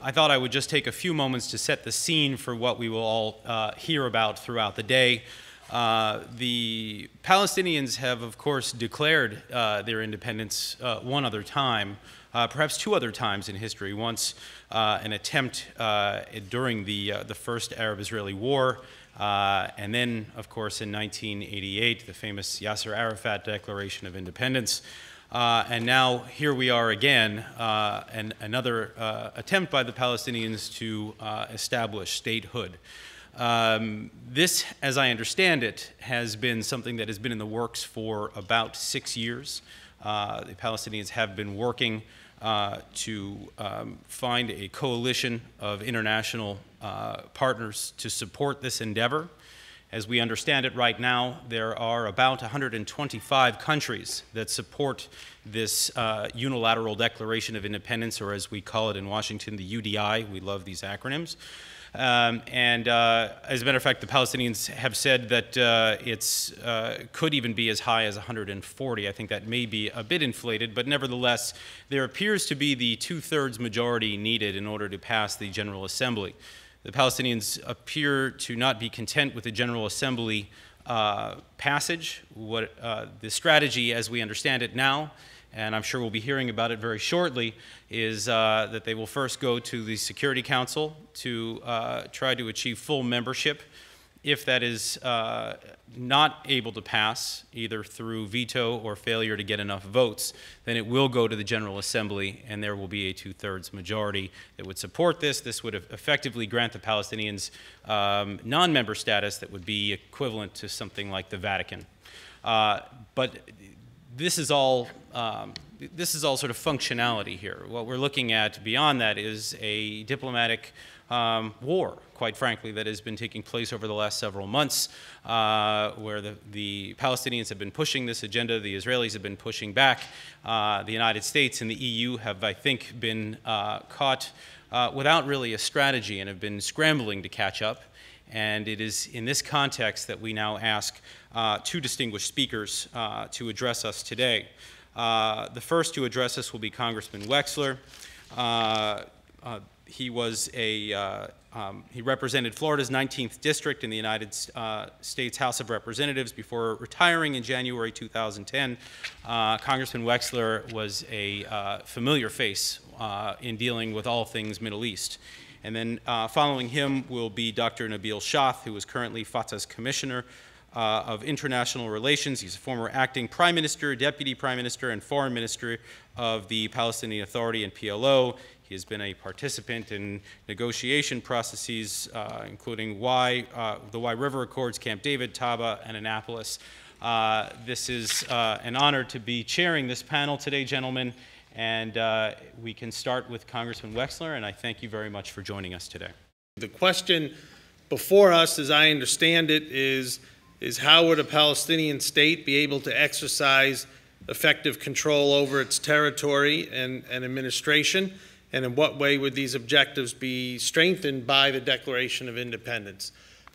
I thought I would just take a few moments to set the scene for what we will all hear about throughout the day. The Palestinians have, of course, declared their independence one other time, perhaps two other times in history. Once an attempt during the first Arab-Israeli War, and then, of course, in 1988, the famous Yasser Arafat Declaration of Independence. And now here we are again, another attempt by the Palestinians to establish statehood. This, as I understand it, has been something that has been in the works for about 6 years. The Palestinians have been working to find a coalition of international partners to support this endeavor. As we understand it right now, there are about 125 countries that support this unilateral Declaration of Independence, or as we call it in Washington, the UDI. We love these acronyms. As a matter of fact, the Palestinians have said that it could even be as high as 140. I think that may be a bit inflated, but nevertheless, there appears to be the two-thirds majority needed in order to pass the General Assembly. The Palestinians appear to not be content with the General Assembly passage. The strategy, as we understand it now, and I'm sure we'll be hearing about it very shortly, is that they will first go to the Security Council to try to achieve full membership. If that is not able to pass, either through veto or failure to get enough votes, then it will go to the General Assembly, and there will be a two-thirds majority that would support this. This would effectively grant the Palestinians non-member status that would be equivalent to something like the Vatican. But this is all sort of functionality here. What we're looking at beyond that is a diplomatic war, quite frankly, that has been taking place over the last several months, where the Palestinians have been pushing this agenda, the Israelis have been pushing back. The United States and the EU have, I think, been caught without really a strategy and have been scrambling to catch up. And it is in this context that we now ask two distinguished speakers to address us today. The first to address us will be Congressman Wexler. He represented Florida's 19th District in the United States House of Representatives before retiring in January 2010. Congressman Wexler was a familiar face in dealing with all things Middle East. And then following him will be Dr. Nabil Shath, who is currently Fatah's Commissioner of International Relations. He's a former acting Prime Minister, Deputy Prime Minister, and Foreign Minister of the Palestinian Authority and PLO. He has been a participant in negotiation processes, including the Y River Accords, Camp David, Taba, and Annapolis. This is an honor to be chairing this panel today, gentlemen, and we can start with Congressman Wexler, and I thank you very much for joining us today. The question before us, as I understand it, is how would a Palestinian state be able to exercise effective control over its territory and administration? And in what way would these objectives be strengthened by the Declaration of Independence?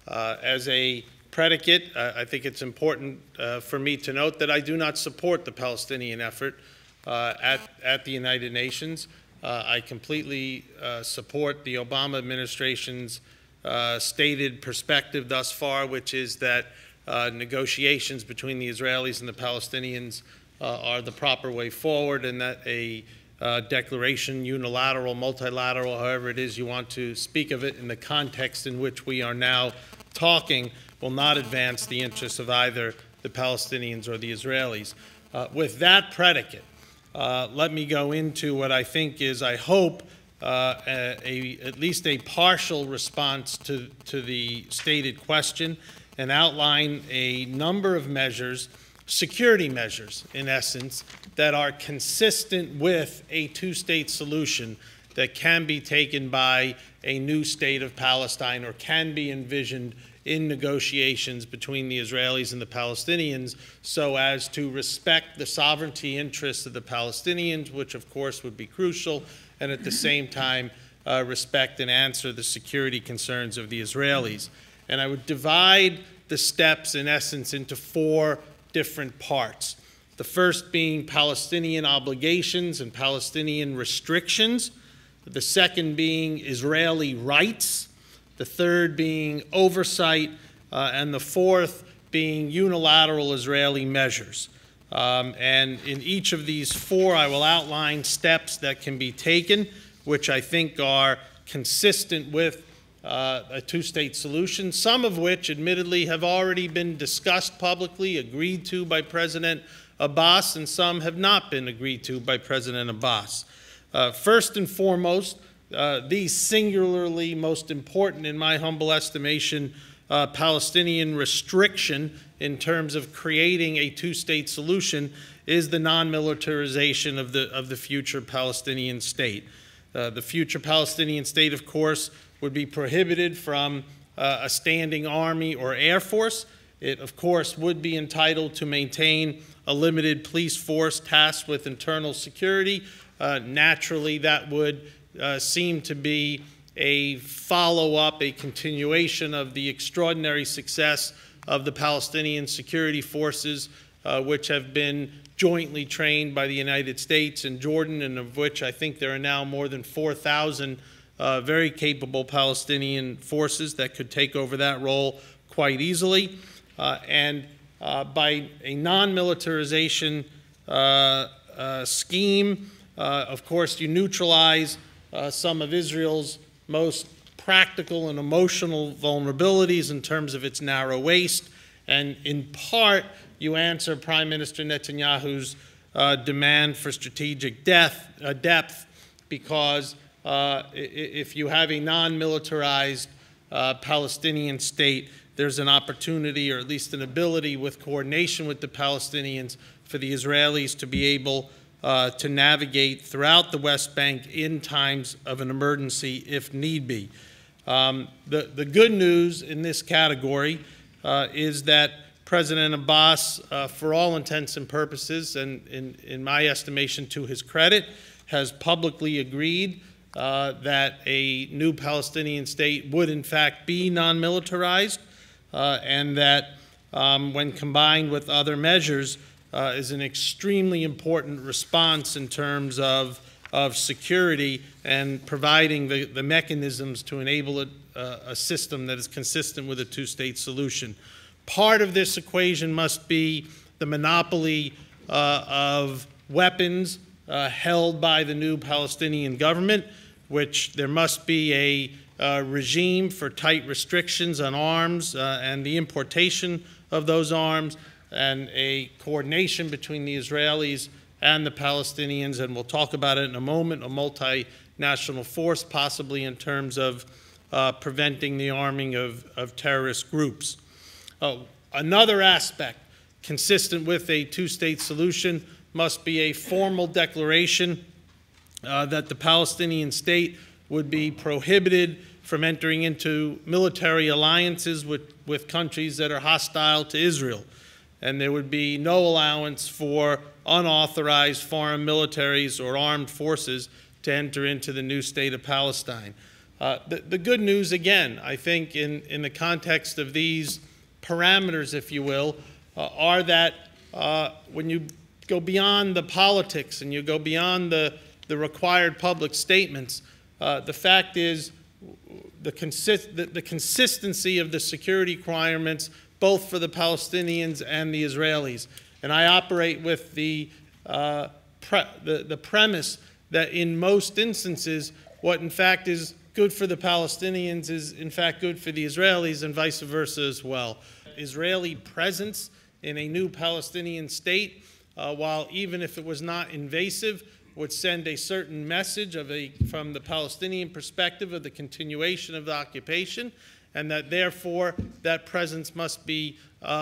As a predicate, I think it's important for me to note that I do not support the Palestinian effort at the United Nations. I completely support the Obama administration's stated perspective thus far, which is that negotiations between the Israelis and the Palestinians are the proper way forward, and that a declaration, unilateral, multilateral, however it is you want to speak of it, in the context in which we are now talking, will not advance the interests of either the Palestinians or the Israelis. With that predicate, let me go into what I think is, I hope, at least a partial response to the stated question, and outline a number of measures, security measures, in essence, that are consistent with a two-state solution that can be taken by a new state of Palestine, or can be envisioned in negotiations between the Israelis and the Palestinians, so as to respect the sovereignty interests of the Palestinians, which of course would be crucial, and at the same time respect and answer the security concerns of the Israelis. And I would divide the steps, in essence, into four different parts. The first being Palestinian obligations and Palestinian restrictions. the second being Israeli rights, the third being oversight, and the fourth being unilateral Israeli measures. And in each of these four, I will outline steps that can be taken, which I think are consistent with a two-state solution, some of which admittedly have already been discussed publicly, agreed to by President Abbas, and some have not been agreed to by President Abbas. First and foremost, the singularly most important, in my humble estimation, Palestinian restriction in terms of creating a two-state solution is the non-militarization of the future Palestinian state. The future Palestinian state, of course, would be prohibited from a standing army or air force. It, of course, would be entitled to maintain a limited police force tasked with internal security. Naturally, that would seem to be a follow-up, a continuation of the extraordinary success of the Palestinian security forces, which have been jointly trained by the United States and Jordan, and of which I think there are now more than 4,000 very capable Palestinian forces that could take over that role quite easily. And by a non-militarization scheme, of course, you neutralize some of Israel's most practical and emotional vulnerabilities in terms of its narrow waist, and in part, you answer Prime Minister Netanyahu's demand for strategic depth, because if you have a non-militarized Palestinian state, there's an opportunity, or at least an ability, with coordination with the Palestinians, for the Israelis to be able to navigate throughout the West Bank in times of an emergency if need be. The good news in this category is that President Abbas, for all intents and purposes, and in my estimation to his credit, has publicly agreed that a new Palestinian state would in fact be non-militarized, and that when combined with other measures is an extremely important response in terms of security and providing the mechanisms to enable a system that is consistent with a two-state solution. Part of this equation must be the monopoly of weapons held by the new Palestinian government, which there must be a regime for tight restrictions on arms and the importation of those arms, and a coordination between the Israelis and the Palestinians, and we'll talk about it in a moment, a multinational force, possibly in terms of preventing the arming of terrorist groups. Another aspect consistent with a two-state solution must be a formal declaration that the Palestinian state would be prohibited from entering into military alliances with countries that are hostile to Israel. And there would be no allowance for unauthorized foreign militaries or armed forces to enter into the new state of Palestine. The good news, again, I think in the context of these parameters, if you will, are that when you go beyond the politics and you go beyond the required public statements, the fact is the consistency of the security requirements both for the Palestinians and the Israelis. And I operate with the premise that in most instances, what in fact is good for the Palestinians is in fact good for the Israelis, and vice versa as well. Israeli presence in a new Palestinian state, while even if it was not invasive, would send a certain message from the Palestinian perspective of the continuation of the occupation, and that therefore that presence must be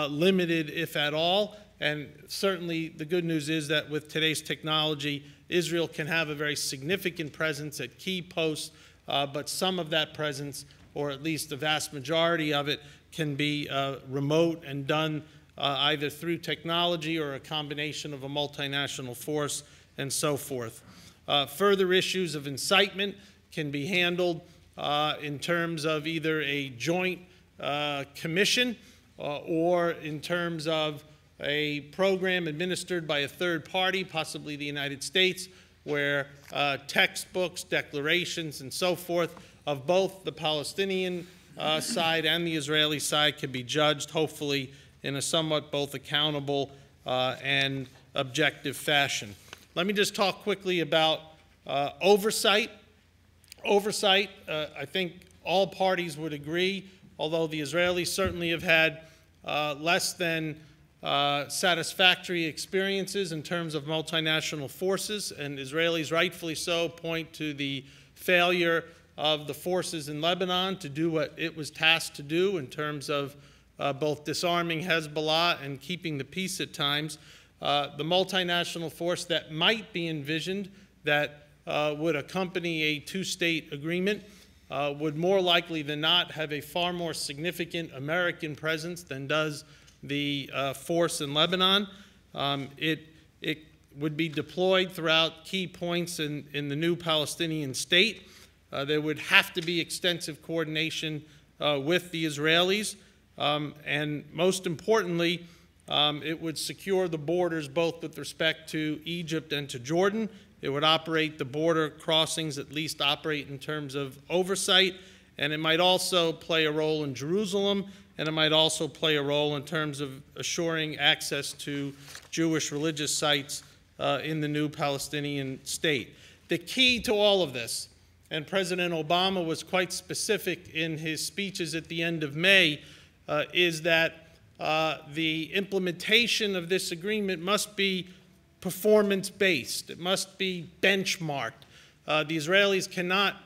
limited, if at all. And certainly the good news is that with today's technology, Israel can have a very significant presence at key posts, but some of that presence, or at least the vast majority of it, can be remote and done either through technology or a combination of a multinational force and so forth. Further issues of incitement can be handled in terms of either a joint commission or in terms of a program administered by a third party, possibly the United States, where textbooks, declarations, and so forth of both the Palestinian side and the Israeli side can be judged, hopefully, in a somewhat both accountable and objective fashion. Let me just talk quickly about oversight. Oversight, I think all parties would agree, although the Israelis certainly have had less than satisfactory experiences in terms of multinational forces, and Israelis rightfully so point to the failure of the forces in Lebanon to do what it was tasked to do in terms of both disarming Hezbollah and keeping the peace at times. The multinational force that might be envisioned that would accompany a two-state agreement would more likely than not have a far more significant American presence than does the force in Lebanon. It would be deployed throughout key points in the new Palestinian state. There would have to be extensive coordination with the Israelis. And most importantly, it would secure the borders both with respect to Egypt and to Jordan. It would operate the border crossings, at least operate in terms of oversight, and it might also play a role in Jerusalem, and it might also play a role in terms of assuring access to Jewish religious sites in the new Palestinian state. The key to all of this, and President Obama was quite specific in his speeches at the end of May, is that the implementation of this agreement must be performance-based. It must be benchmarked. The Israelis cannot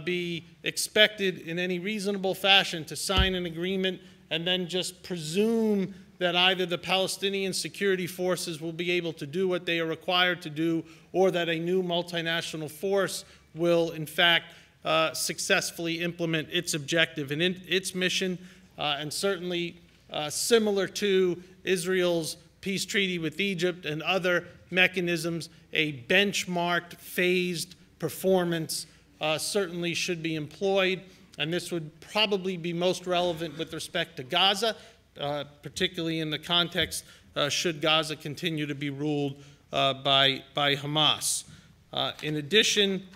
be expected in any reasonable fashion to sign an agreement and then just presume that either the Palestinian security forces will be able to do what they are required to do, or that a new multinational force will, in fact, successfully implement its objective and its mission, and certainly similar to Israel's peace treaty with Egypt and other mechanisms, a benchmarked, phased performance certainly should be employed, and this would probably be most relevant with respect to Gaza, particularly in the context should Gaza continue to be ruled by Hamas. In addition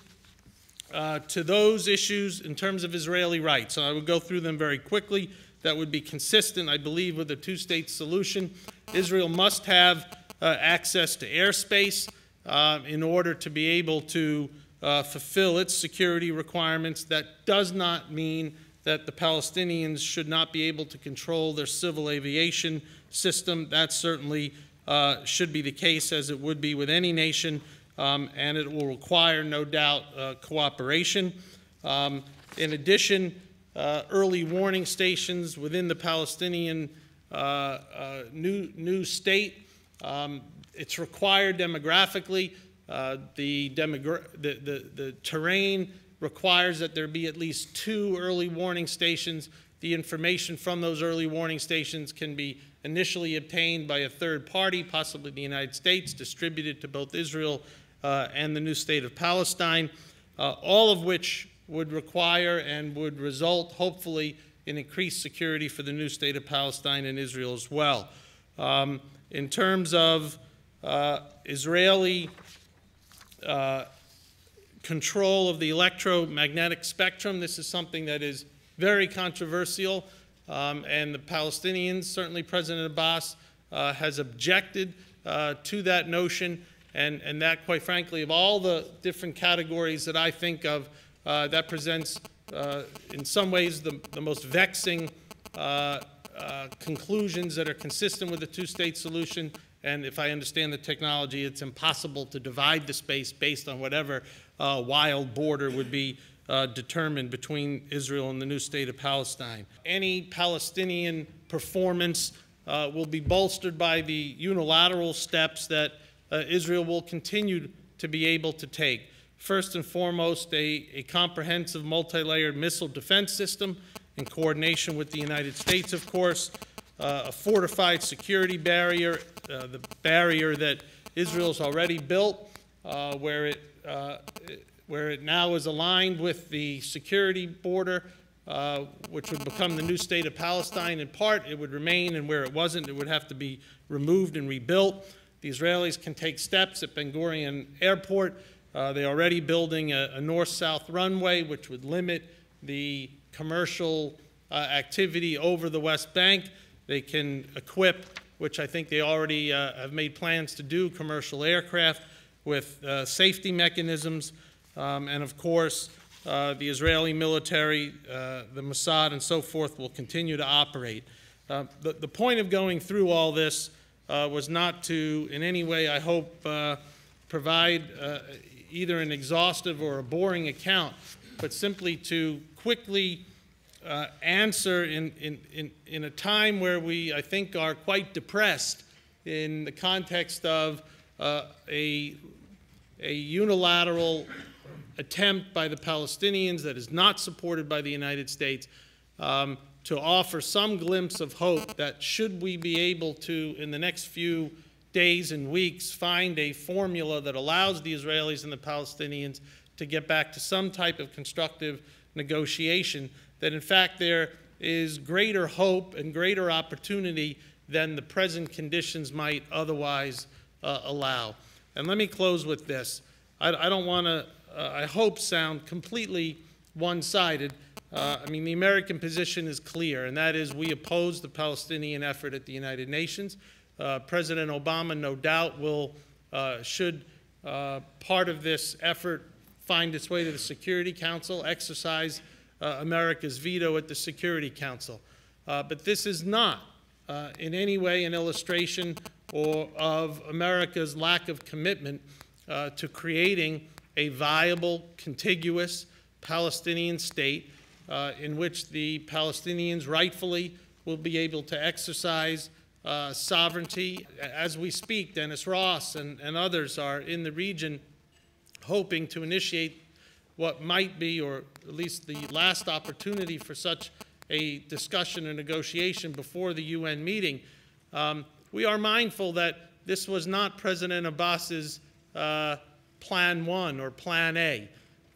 to those issues in terms of Israeli rights, and I would go through them very quickly, that would be consistent, I believe, with a two-state solution. Israel must have access to airspace in order to be able to fulfill its security requirements. That does not mean that the Palestinians should not be able to control their civil aviation system. That certainly should be the case, as it would be with any nation, and it will require, no doubt, cooperation. In addition, early warning stations within the Palestinian new state. It's required demographically. The terrain requires that there be at least 2 early warning stations. The information from those early warning stations can be initially obtained by a third party, possibly the United States, distributed to both Israel and the new state of Palestine, all of which would require and would result, hopefully, in increased security for the new state of Palestine and Israel as well. In terms of Israeli control of the electromagnetic spectrum, this is something that is very controversial, and the Palestinians, certainly President Abbas, has objected to that notion, and that, quite frankly, of all the different categories that I think of, that presents, in some ways, the most vexing conclusions that are consistent with the two-state solution. And if I understand the technology, it's impossible to divide the space based on whatever wild border would be determined between Israel and the new state of Palestine. Any Palestinian performance will be bolstered by the unilateral steps that Israel will continue to be able to take. First and foremost, a comprehensive multi-layered missile defense system in coordination with the United States, of course, a fortified security barrier, the barrier that Israel's already built, where it now is aligned with the security border, which would become the new state of Palestine in part. It would remain, and where it wasn't, it would have to be removed and rebuilt. The Israelis can take steps at Ben Gurion Airport. They're already building a north-south runway, which would limit the commercial activity over the West Bank. They can equip, which I think they already have made plans to do, commercial aircraft with safety mechanisms. And of course, the Israeli military, the Mossad, and so forth will continue to operate. The point of going through all this was not to, in any way, I hope, provide either an exhaustive or a boring account, but simply to quickly answer in a time where we, I think, are quite depressed in the context of a unilateral attempt by the Palestinians that is not supported by the United States, to offer some glimpse of hope that should we be able to, in the next few days and weeks, find a formula that allows the Israelis and the Palestinians to get back to some type of constructive negotiation, that in fact there is greater hope and greater opportunity than the present conditions might otherwise allow. And let me close with this. I don't want to, I hope, sound completely one-sided. I mean, the American position is clear, and that is we oppose the Palestinian effort at the United Nations. President Obama, no doubt, should part of this effort find its way to the Security Council, exercise America's veto at the Security Council. But this is not in any way an illustration of America's lack of commitment to creating a viable, contiguous Palestinian state in which the Palestinians rightfully will be able to exercise sovereignty. As we speak, Dennis Ross and others are in the region hoping to initiate what might be, or at least the last opportunity for such a discussion or negotiation before the UN meeting. We are mindful that this was not President Abbas's Plan 1 or Plan A.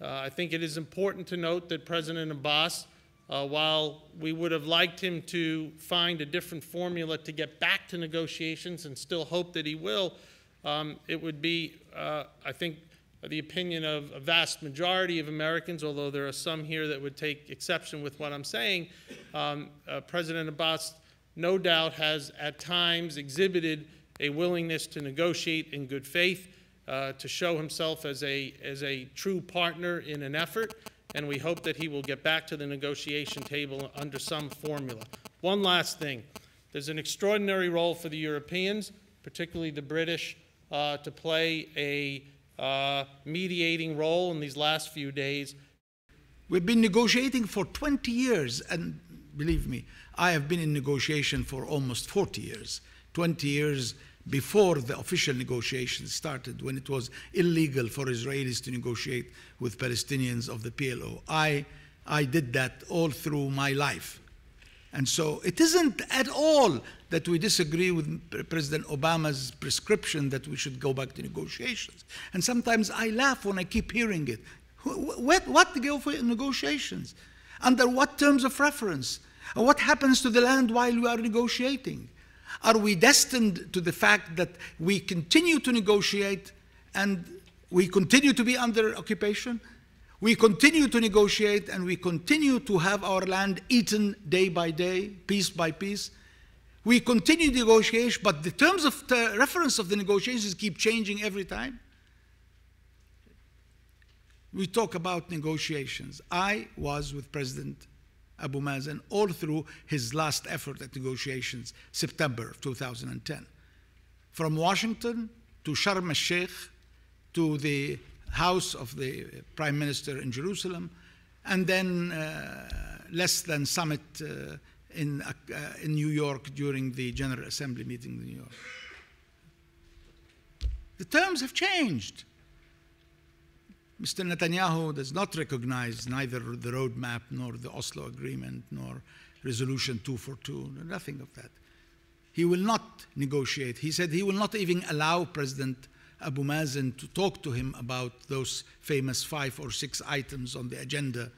I think it is important to note that President Abbas, while we would have liked him to find a different formula to get back to negotiations and still hope that he will, it would be, I think, the opinion of a vast majority of Americans, although there are some here that would take exception with what I'm saying. President Abbas no doubt has at times exhibited a willingness to negotiate in good faith, to show himself as a true partner in an effort, and we hope that he will get back to the negotiation table under some formula. One last thing. There's an extraordinary role for the Europeans, particularly the British, to play a mediating role in these last few days. We've been negotiating for 20 years, and believe me, I have been in negotiation for almost 40 years, 20 years before the official negotiations started, when it was illegal for Israelis to negotiate with Palestinians of the PLO. I did that all through my life. And so it isn't at all that we disagree with President Obama's prescription that we should go back to negotiations. And sometimes I laugh when I keep hearing it. What go for negotiations? Under what terms of reference? What happens to the land while we are negotiating? Are we destined to the fact that we continue to negotiate and we continue to be under occupation? We continue to negotiate and we continue to have our land eaten day by day, piece by piece. We continue negotiation, but the terms of reference of the negotiations keep changing every time. We talk about negotiations. I was with President Abu Mazen all through his last effort at negotiations, September of 2010. From Washington to Sharm el-Sheikh to the house of the Prime Minister in Jerusalem, and then less than summit in New York during the General Assembly meeting in New York. The terms have changed. Mr. Netanyahu does not recognize neither the roadmap nor the Oslo Agreement nor Resolution 242, nothing of that. He will not negotiate. He said he will not even allow President Abu Mazen to talk to him about those famous 5 or 6 items on the agenda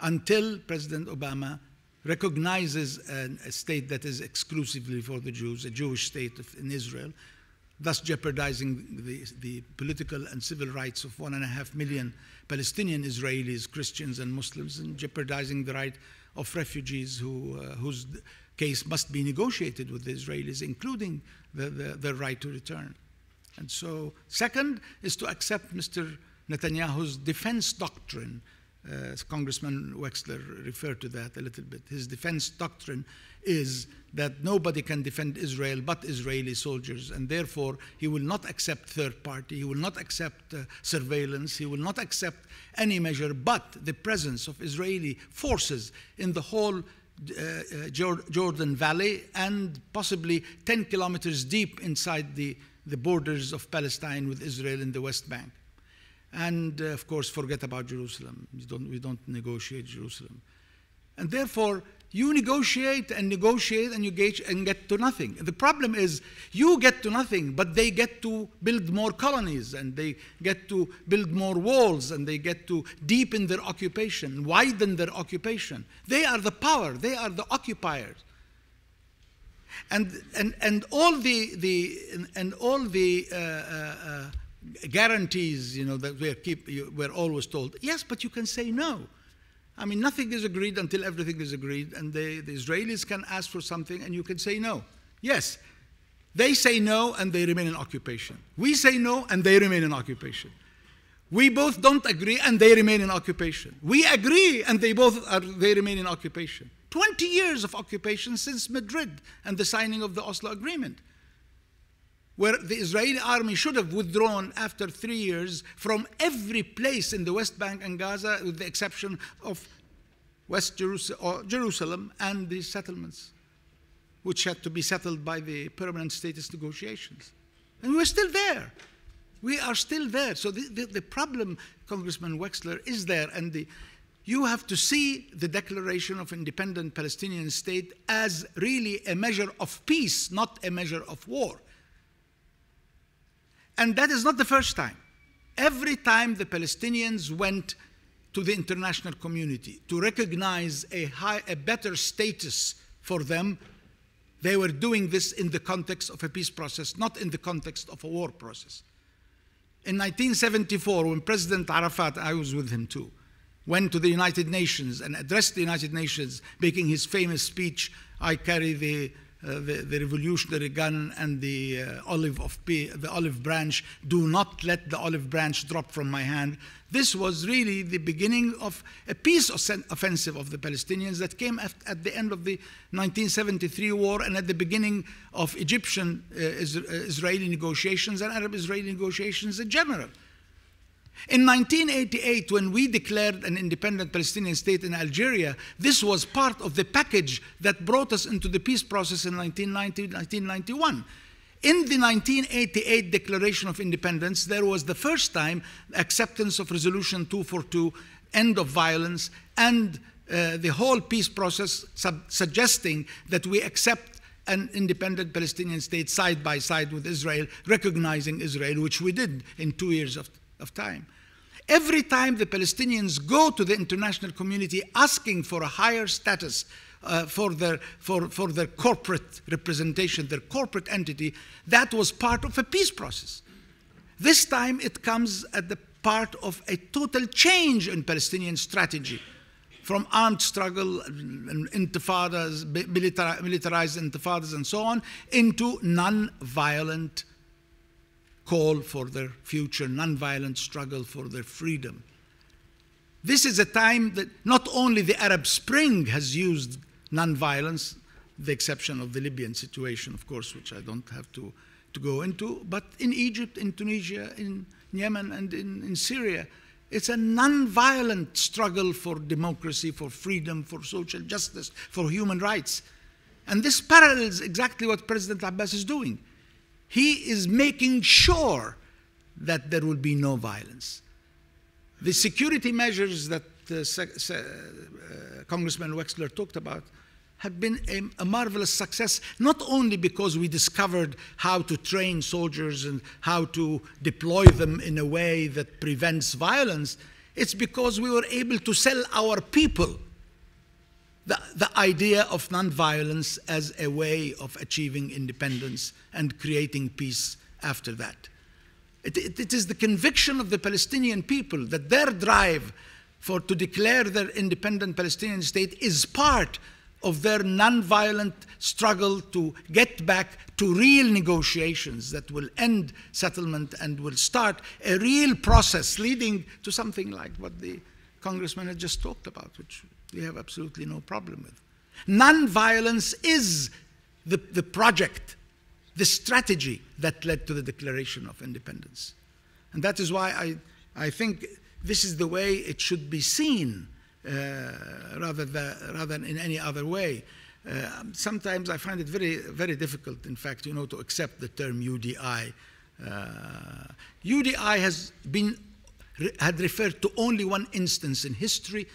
until President Obama recognizes a state that is exclusively for the Jews, a Jewish state in Israel, thus jeopardizing the political and civil rights of 1.5 million Palestinian Israelis, Christians and Muslims, and jeopardizing the right of refugees whose case must be negotiated with the Israelis, including the right to return. And so, second is to accept Mr. Netanyahu's defense doctrine. Congressman Wexler referred to that a little bit. His defense doctrine is that nobody can defend Israel but Israeli soldiers, and therefore he will not accept third party, he will not accept surveillance, he will not accept any measure but the presence of Israeli forces in the whole Jordan Valley and possibly 10 kilometers deep inside the borders of Palestine with Israel in the West Bank. And of course, forget about Jerusalem. We don't negotiate Jerusalem. And therefore, you negotiate and negotiate and you gauge and get to nothing. The problem is you get to nothing, but they get to build more colonies and they get to build more walls and they get to deepen their occupation, widen their occupation. They are the power. They are the occupiers. And all the guarantees, you know, that we're always told, yes, but you can say no. I mean, nothing is agreed until everything is agreed, and the Israelis can ask for something and you can say no. Yes, they say no and they remain in occupation. We say no and they remain in occupation. We both don't agree and they remain in occupation. We agree and they remain in occupation. 20 years of occupation since Madrid and the signing of the Oslo Agreement, where the Israeli army should have withdrawn after 3 years from every place in the West Bank and Gaza, with the exception of West Jerusalem and the settlements, which had to be settled by the permanent status negotiations. And we're still there. We are still there. So the problem, Congressman Wexler, is there. And you have to see the declaration of independent Palestinian state as really a measure of peace, not a measure of war. And that is not the first time. Every time the Palestinians went to the international community to recognize a better status for them, they were doing this in the context of a peace process, not in the context of a war process. In 1974, when President Arafat, I was with him too, went to the United Nations and addressed the United Nations, making his famous speech, I carry the revolutionary gun and the olive branch. Do not let the olive branch drop from my hand. This was really the beginning of a peace offensive of the Palestinians that came at the end of the 1973 war and at the beginning of Egyptian-Israeli negotiations and Arab-Israeli negotiations in general. In 1988, when we declared an independent Palestinian state in Algeria, this was part of the package that brought us into the peace process in 1990-1991. In the 1988 Declaration of Independence, there was the first time acceptance of Resolution 242, end of violence, and the whole peace process suggesting that we accept an independent Palestinian state side by side with Israel, recognizing Israel, which we did in 2 years of time. Every time the Palestinians go to the international community asking for a higher status for their corporate representation, their corporate entity, that was part of a peace process. This time it comes at the part of a total change in Palestinian strategy, from armed struggle, intifadas, militarized intifadas and so on, into non-violent call for their future, non-violent struggle for their freedom. This is a time that not only the Arab Spring has used non-violence, the exception of the Libyan situation, of course, which I don't have to go into, but in Egypt, in Tunisia, in Yemen, and in Syria, it's a non-violent struggle for democracy, for freedom, for social justice, for human rights. And this parallels exactly what President Abbas is doing. He is making sure that there will be no violence. The security measures that Congressman Wexler talked about have been a marvelous success, not only because we discovered how to train soldiers and how to deploy them in a way that prevents violence, it's because we were able to sell our people the idea of nonviolence as a way of achieving independence and creating peace after that. It is the conviction of the Palestinian people that their drive to declare their independent Palestinian state is part of their nonviolent struggle to get back to real negotiations that will end settlement and will start a real process leading to something like what the congressman had just talked about, which we have absolutely no problem with. Nonviolence is the project, the strategy that led to the Declaration of Independence. And that is why I think this is the way it should be seen, rather than in any other way. Sometimes I find it very, very difficult, in fact, to accept the term UDI. UDI had referred to only one instance in history,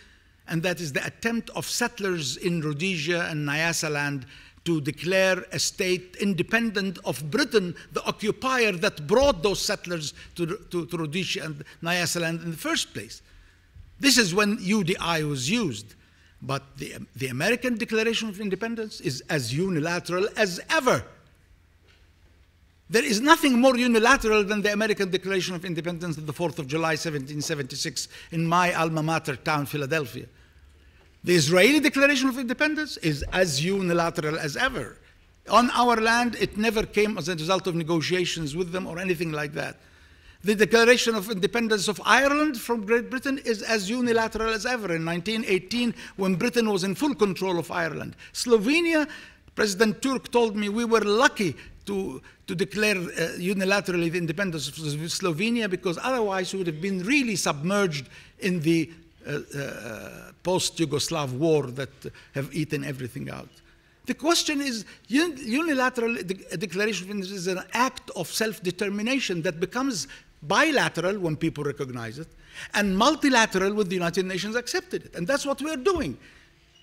and that is the attempt of settlers in Rhodesia and Nyasaland to declare a state independent of Britain, the occupier that brought those settlers to Rhodesia and Nyasaland in the first place. This is when UDI was used. But the American Declaration of Independence is as unilateral as ever. There is nothing more unilateral than the American Declaration of Independence on the 4th of July, 1776, in my alma mater town, Philadelphia. The Israeli Declaration of Independence is as unilateral as ever. On our land, it never came as a result of negotiations with them or anything like that. The Declaration of Independence of Ireland from Great Britain is as unilateral as ever in 1918, when Britain was in full control of Ireland. Slovenia, President Turk told me we were lucky to declare unilaterally the independence of Slovenia, because otherwise we would have been really submerged in the post-Yugoslav war that have eaten everything out. The question is, unilateral declaration of independence is an act of self-determination that becomes bilateral when people recognize it, and multilateral when the United Nations accepted it. And that's what we're doing.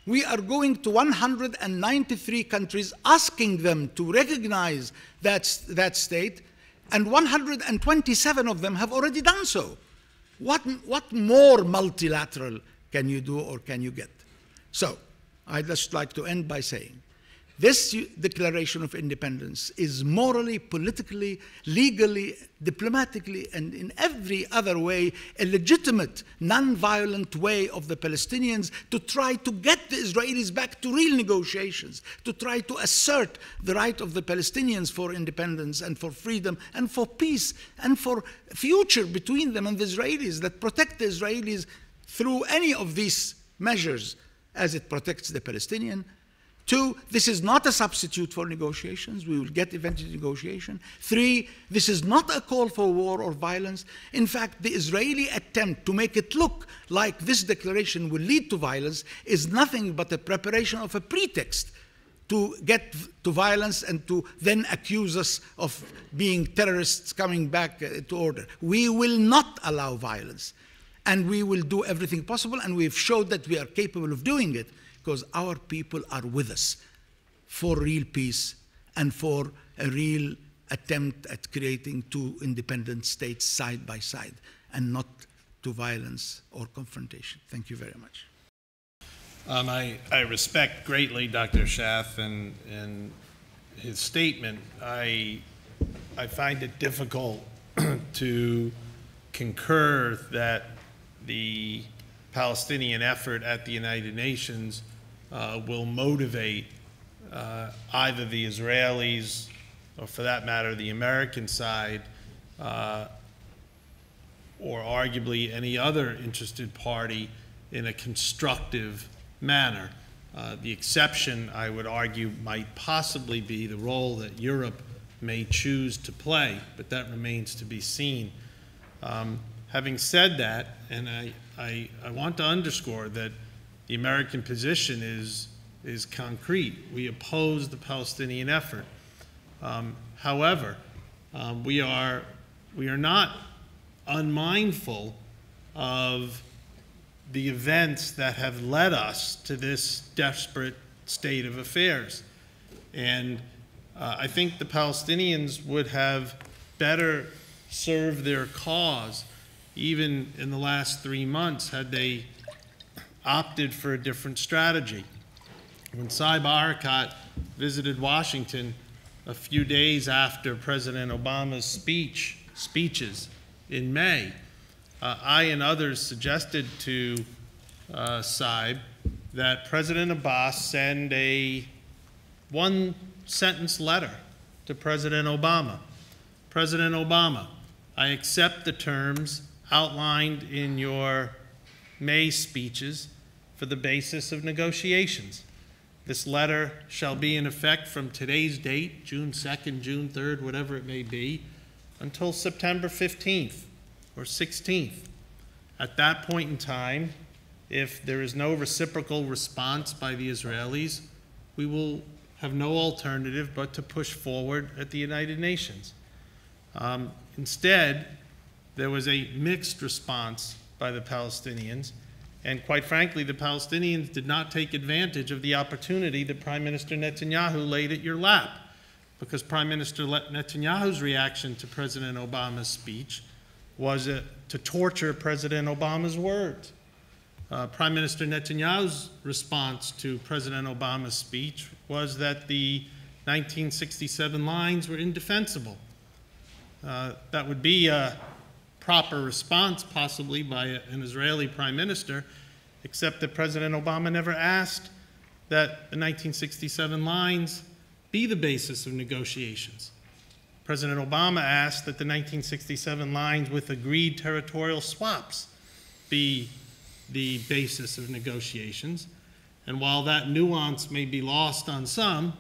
We are going to 193 countries, asking them to recognize that state, and 127 of them have already done so. What more multilateral can you do or can you get? So, I'd just like to end by saying, this Declaration of Independence is morally, politically, legally, diplomatically, and in every other way, a legitimate, non-violent way of the Palestinians to try to get the Israelis back to real negotiations, to try to assert the right of the Palestinians for independence and for freedom and for peace and for future between them and the Israelis that protect the Israelis through any of these measures as it protects the Palestinian. 2, this is not a substitute for negotiations. We will get eventually negotiation. 3, this is not a call for war or violence. In fact, the Israeli attempt to make it look like this declaration will lead to violence is nothing but a preparation of a pretext to get to violence and to then accuse us of being terrorists coming back to order. We will not allow violence, and we will do everything possible, and we've showed that we are capable of doing it, because our people are with us for real peace and for a real attempt at creating 2 independent states side by side, and not to violence or confrontation. Thank you very much. I respect greatly Dr. Schaaf and his statement. I find it difficult to concur that the Palestinian effort at the United Nations will motivate either the Israelis, or for that matter, the American side, or arguably any other interested party in a constructive manner. The exception, I would argue, might possibly be the role that Europe may choose to play, but that remains to be seen. Having said that, and I want to underscore that the American position is concrete. We oppose the Palestinian effort. However, we are not unmindful of the events that have led us to this desperate state of affairs. And I think the Palestinians would have better served their cause even in the last 3 months had they opted for a different strategy. When Saeb Erekat visited Washington, a few days after President Obama's speeches in May, I and others suggested to Saib that President Abbas send a one-sentence letter to President Obama. President Obama, I accept the terms outlined in your May speeches for the basis of negotiations. This letter shall be in effect from today's date, June 2nd, June 3rd, whatever it may be, until September 15th or 16th. At that point in time, if there is no reciprocal response by the Israelis, we will have no alternative but to push forward at the United Nations. Instead, there was a mixed response by the Palestinians, and quite frankly, the Palestinians did not take advantage of the opportunity that Prime Minister Netanyahu laid at your lap, because Prime Minister Netanyahu's reaction to President Obama's speech was to torture President Obama's words. Prime Minister Netanyahu's response to President Obama's speech was that the 1967 lines were indefensible. That would be a proper response, possibly, by an Israeli prime minister, except that President Obama never asked that the 1967 lines be the basis of negotiations. President Obama asked that the 1967 lines with agreed territorial swaps be the basis of negotiations. And while that nuance may be lost on some,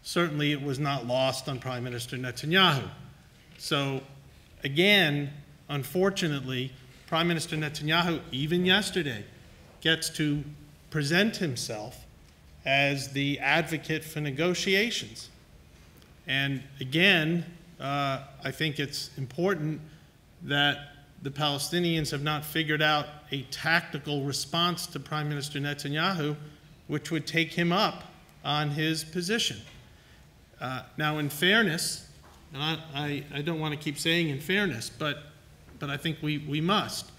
certainly it was not lost on Prime Minister Netanyahu. So again, unfortunately, Prime Minister Netanyahu, even yesterday, gets to present himself as the advocate for negotiations. And again, I think it's important that the Palestinians have not figured out a tactical response to Prime Minister Netanyahu, which would take him up on his position. Now, in fairness, and I don't want to keep saying in fairness, but I think we must.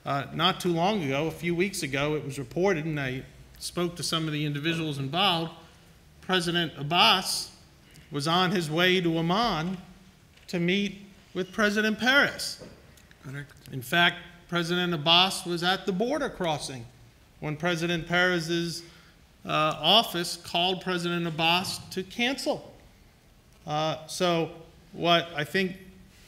Not too long ago, a few weeks ago, it was reported, and I spoke to some of the individuals involved, President Abbas was on his way to Amman to meet with President Peres. Correct. In fact, President Abbas was at the border crossing when President Peres's office called President Abbas to cancel. So what I think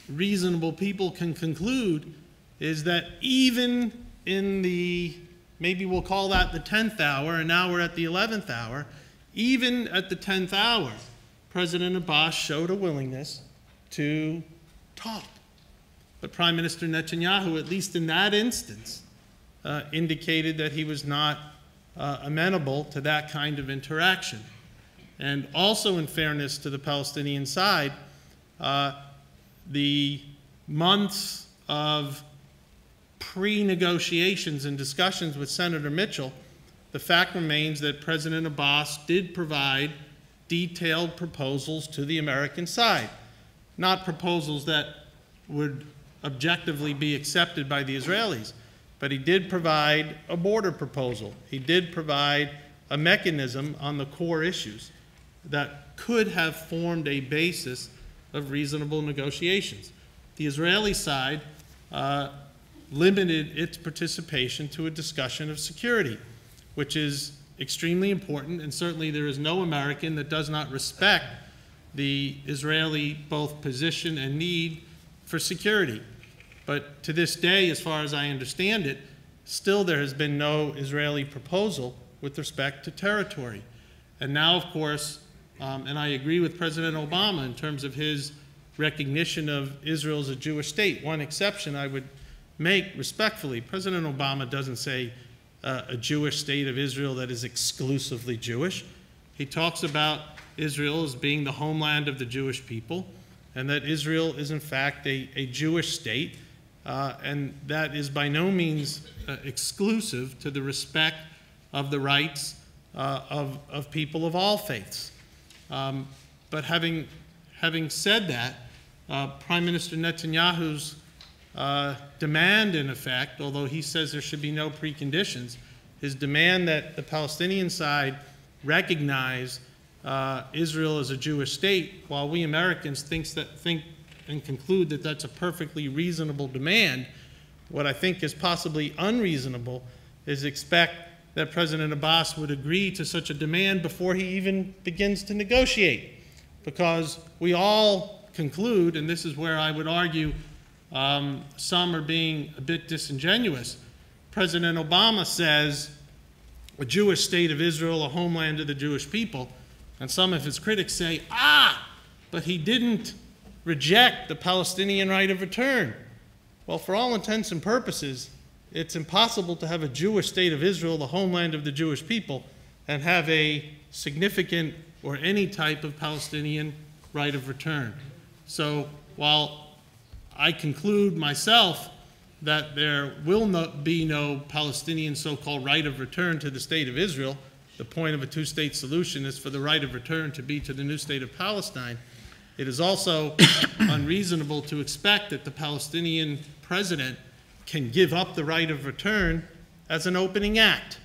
reasonable people can conclude is that even in the, maybe we'll call that the 10th hour, and now we're at the 11th hour, even at the 10th hour, President Abbas showed a willingness to talk. But Prime Minister Netanyahu, at least in that instance, indicated that he was not amenable to that kind of interaction. And also, in fairness to the Palestinian side, the months of pre-negotiations and discussions with Senator Mitchell, the fact remains that President Abbas did provide detailed proposals to the American side, not proposals that would objectively be accepted by the Israelis, but he did provide a border proposal. He did provide a mechanism on the core issues that could have formed a basis of reasonable negotiations. The Israeli side limited its participation to a discussion of security, which is extremely important, and certainly there is no American that does not respect the Israeli both position and need for security. But to this day, as far as I understand it, still there has been no Israeli proposal with respect to territory. And now, of course, and I agree with President Obama in terms of his recognition of Israel as a Jewish state. One exception I would make respectfully, President Obama doesn't say a Jewish state of Israel that is exclusively Jewish. He talks about Israel as being the homeland of the Jewish people, and that Israel is in fact a Jewish state, and that is by no means exclusive to the respect of the rights of people of all faiths. But having said that, Prime Minister Netanyahu's demand, in effect, although he says there should be no preconditions, his demand that the Palestinian side recognize Israel as a Jewish state, while we Americans think and conclude that that's a perfectly reasonable demand, what I think is possibly unreasonable is expect that President Abbas would agree to such a demand before he even begins to negotiate. Because we all conclude, and this is where I would argue some are being a bit disingenuous, President Obama says a Jewish state of Israel, a homeland of the Jewish people, and some of his critics say, but he didn't reject the Palestinian right of return. Well, for all intents and purposes, it's impossible to have a Jewish state of Israel, the homeland of the Jewish people, and have a significant or any type of Palestinian right of return. So while I conclude myself that there will be no Palestinian so-called right of return to the state of Israel, the point of a two-state solution is for the right of return to be to the new state of Palestine, it is also unreasonable to expect that the Palestinian president can give up the right of return as an opening act,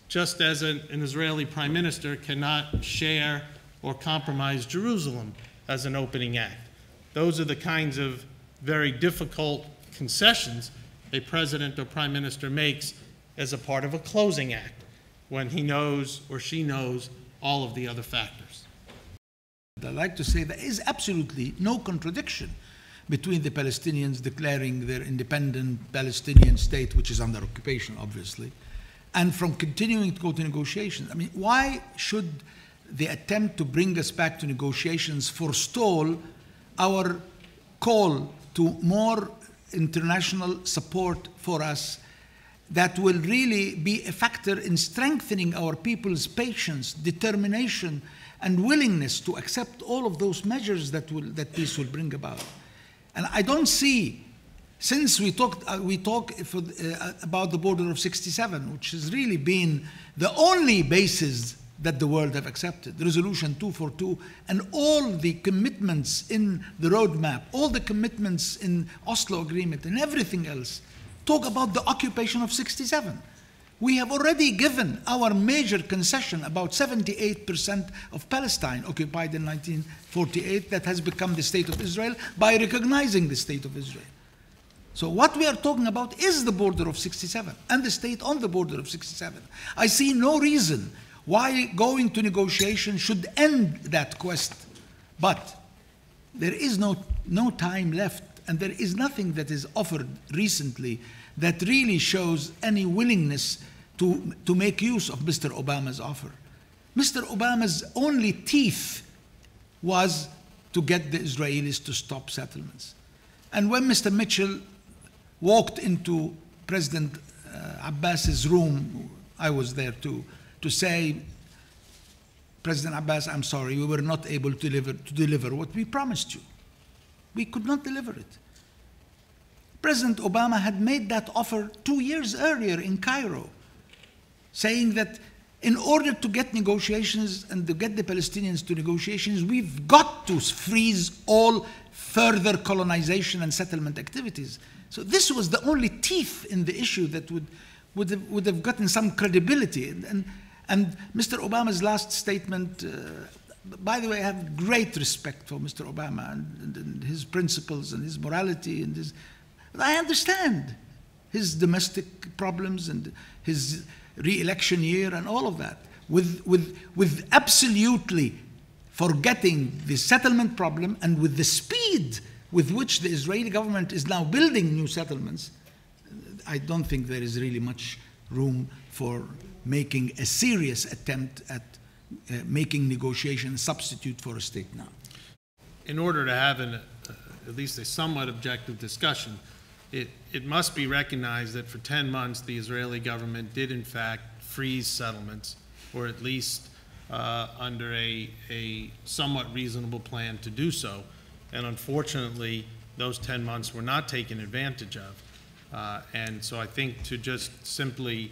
just as an Israeli prime minister cannot share or compromise Jerusalem as an opening act. Those are the kinds of very difficult concessions a president or prime minister makes as a part of a closing act when he knows or she knows all of the other factors. I'd like to say there is absolutely no contradiction between the Palestinians declaring their independent Palestinian state, which is under occupation, obviously, and from continuing to go to negotiations. I mean, why should the attempt to bring us back to negotiations forestall our call to more international support for us that will really be a factor in strengthening our people's patience, determination, and willingness to accept all of those measures that peace will bring about? And I don't see, since we talk about the border of 67, which has really been the only basis that the world have accepted, Resolution 242, and all the commitments in the roadmap, all the commitments in Oslo Agreement and everything else, talk about the occupation of 67. We have already given our major concession, about 78% of Palestine occupied in 1948, that has become the State of Israel by recognizing the State of Israel. So what we are talking about is the border of 67 and the state on the border of 67. I see no reason why going to negotiation should end that quest. But there is no time left, and there is nothing that is offered recently that really shows any willingness to make use of Mr. Obama's offer. Mr. Obama's only teeth was to get the Israelis to stop settlements. And when Mr. Mitchell walked into President Abbas's room, I was there too, to say, President Abbas, I'm sorry, we were not able to deliver what we promised you. We could not deliver it. President Obama had made that offer 2 years earlier in Cairo, saying that in order to get negotiations and to get the Palestinians to negotiations, we've got to freeze all further colonization and settlement activities. So this was the only teeth in the issue that would have gotten some credibility. And Mr. Obama's last statement, by the way, I have great respect for Mr. Obama and his principles and his morality and his, but I understand his domestic problems and his re-election year and all of that, with absolutely forgetting the settlement problem and with the speed with which the Israeli government is now building new settlements. I don't think there is really much room for making a serious attempt at making negotiation a substitute for a state now. In order to have at least a somewhat objective discussion, it must be recognized that for 10 months the Israeli government did in fact freeze settlements, or at least under a somewhat reasonable plan to do so. And unfortunately, those 10 months were not taken advantage of. And so I think to just simply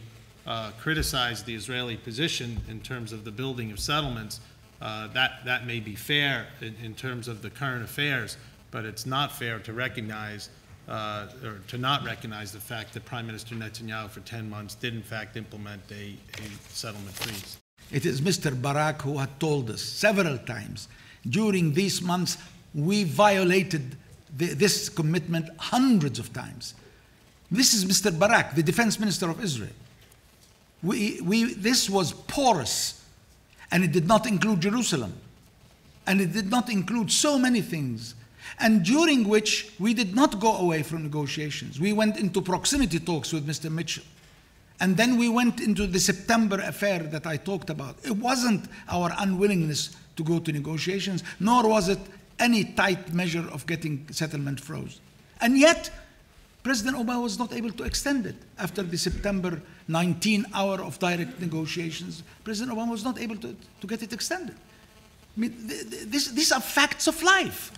criticize the Israeli position in terms of the building of settlements, that may be fair in terms of the current affairs, but it's not fair to recognize or to not recognize the fact that Prime Minister Netanyahu for 10 months did in fact implement a settlement freeze. It is Mr. Barak who had told us several times during these months we violated this commitment hundreds of times. This is Mr. Barak, the defense minister of Israel. This was porous, and it did not include Jerusalem, and it did not include so many things, and during which we did not go away from negotiations. We went into proximity talks with Mr. Mitchell, and then we went into the September affair that I talked about. It wasn't our unwillingness to go to negotiations, nor was it any tight measure of getting settlement froze. And yet, President Obama was not able to extend it. After the September 19 hour of direct negotiations, President Obama was not able to get it extended. I mean, these are facts of life.